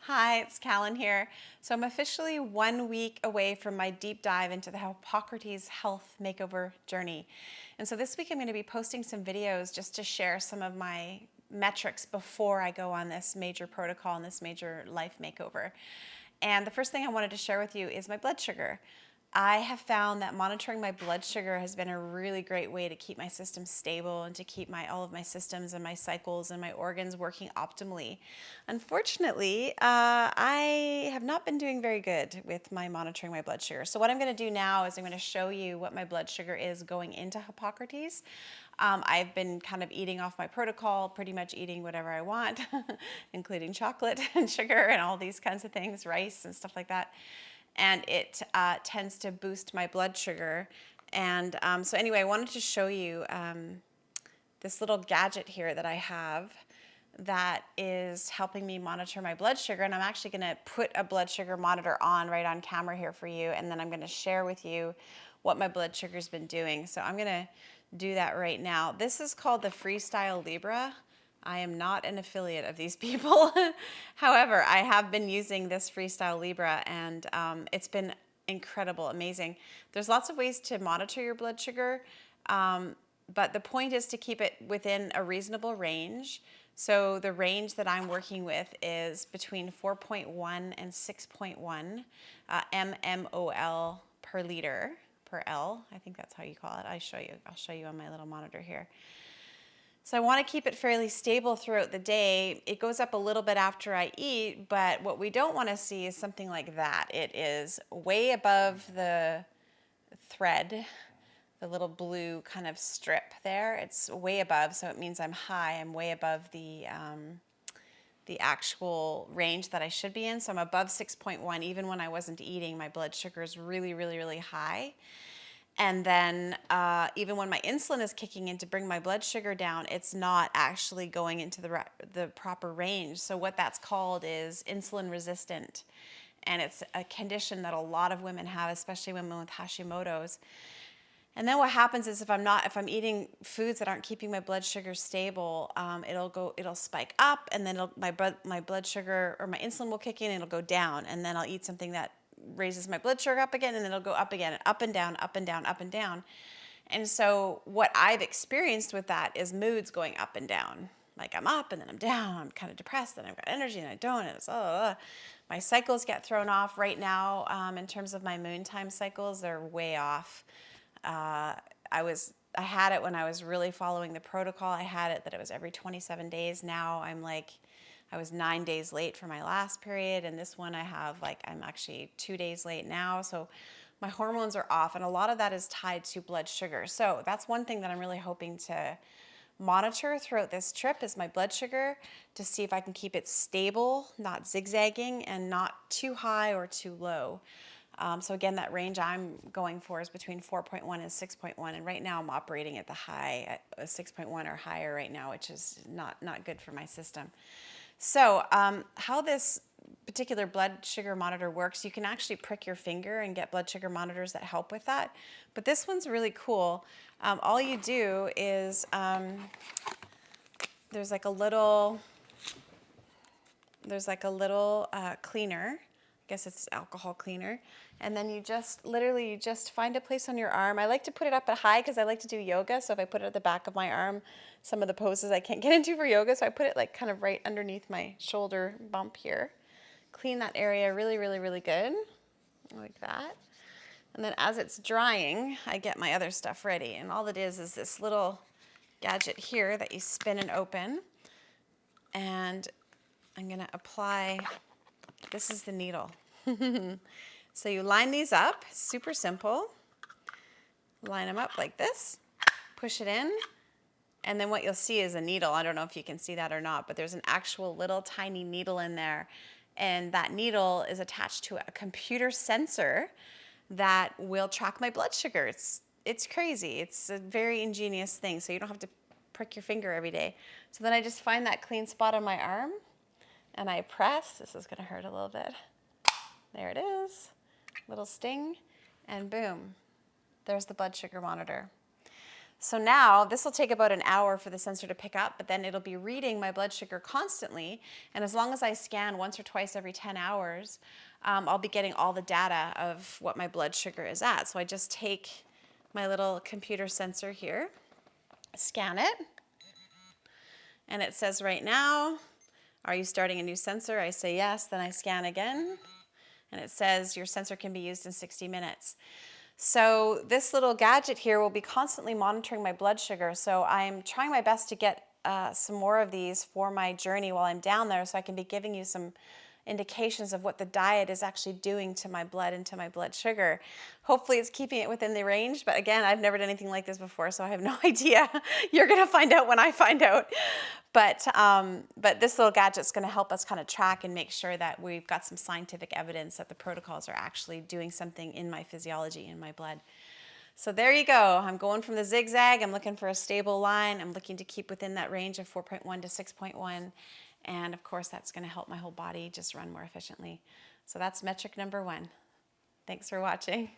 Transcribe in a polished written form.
Hi, it's Callan here. So I'm officially 1 week away from my deep dive into the Hippocrates health makeover journey. And so this week I'm going to be posting some videos just to share some of my metrics before I go on this major protocol and this major life makeover. And the first thing I wanted to share with you is my blood sugar. I have found that monitoring my blood sugar has been a really great way to keep my system stable and to keep all of my systems and my cycles and my organs working optimally. Unfortunately, I have not been doing very good with monitoring my blood sugar. So what I'm going to do now is I'm going to show you what my blood sugar is going into Hippocrates. I've been kind of eating off my protocol, pretty much eating whatever I want, including chocolate and sugar and all these kinds of things, rice and stuff like that. And it tends to boost my blood sugar. And so anyway, I wanted to show you this little gadget here that I have that is helping me monitor my blood sugar. And I'm actually going to put a blood sugar monitor on right on camera here for you. And then I'm going to share with you what my blood sugar's been doing. So I'm going to do that right now. This is called the Freestyle Libre. I am not an affiliate of these people. However, I have been using this Freestyle Libre and it's been incredible, amazing. There's lots of ways to monitor your blood sugar, but the point is to keep it within a reasonable range. So the range that I'm working with is between 4.1 and 6.1 mmol per liter per L. I think that's how you call it. I'll show you on my little monitor here. So I want to keep it fairly stable throughout the day. It goes up a little bit after I eat, but what we don't want to see is something like that. It is way above the thread, the little blue kind of strip there. It's way above, so it means I'm high. I'm way above the actual range that I should be in. So I'm above 6.1. Even when I wasn't eating, my blood sugar is really, really, really high. And then even when my insulin is kicking in to bring my blood sugar down, it's not actually going into the proper range. So what that's called is insulin resistant. And it's a condition that a lot of women have, especially women with Hashimoto's. And then what happens is if I'm eating foods that aren't keeping my blood sugar stable, it'll spike up, and then my blood sugar or my insulin will kick in, and it'll go down, and then I'll eat something that raises my blood sugar up again, and then it'll go up again, and up and down, up and down, up and down. And so what I've experienced with that is moods going up and down. Like I'm up and then I'm down, I'm kind of depressed, and I've got energy and I don't, and it's my cycles get thrown off right now. In terms of my moon time cycles, they're way off. I had it when I was really following the protocol. I had it that it was every 27 days. Now I was 9 days late for my last period, and this one I'm actually 2 days late now. So my hormones are off, and a lot of that is tied to blood sugar. So that's one thing that I'm really hoping to monitor throughout this trip is my blood sugar, to see if I can keep it stable, not zigzagging, and not too high or too low. So again, that range I'm going for is between 4.1 and 6.1, and right now I'm operating at the high, at 6.1 or higher right now, which is not good for my system. So how this particular blood sugar monitor works, you can actually prick your finger and get blood sugar monitors that help with that. But this one's really cool. All you do is there's like a little cleaner. I guess it's alcohol cleaner. And then you just find a place on your arm. I like to put it up at high because I like to do yoga. So if I put it at the back of my arm, some of the poses I can't get into for yoga, so I put it like kind of right underneath my shoulder bump here. Clean that area really, really, really good, like that. And then as it's drying, I get my other stuff ready. And all it is this little gadget here that you spin and open. And I'm gonna apply, this is the needle. So you line these up, super simple. Line them up like this, push it in, and then what you'll see is a needle. I don't know if you can see that or not, but there's an actual little tiny needle in there. And that needle is attached to a computer sensor that will track my blood sugar. It's crazy. It's a very ingenious thing, so you don't have to prick your finger every day. So then I just find that clean spot on my arm, and I press. This is gonna hurt a little bit. There it is. Little sting, and boom, there's the blood sugar monitor. So now this will take about an hour for the sensor to pick up, but then it'll be reading my blood sugar constantly. And as long as I scan once or twice every 10 hours, I'll be getting all the data of what my blood sugar is at. So I just take my little computer sensor here, scan it, and it says right now, are you starting a new sensor? I say yes, then I scan again, and it says your sensor can be used in 60 minutes. So this little gadget here will be constantly monitoring my blood sugar. So I'm trying my best to get some more of these for my journey while I'm down there, so I can be giving you some indications of what the diet is actually doing to my blood and to my blood sugar. Hopefully it's keeping it within the range, but again, I've never done anything like this before, so I have no idea. You're gonna find out when I find out. But this little gadget's gonna help us kind of track and make sure that we've got some scientific evidence that the protocols are actually doing something in my physiology, in my blood. So there you go. I'm going from the zigzag. I'm looking for a stable line. I'm looking to keep within that range of 4.1 to 6.1. And of course, that's going to help my whole body just run more efficiently. So that's metric number 1. Thanks for watching.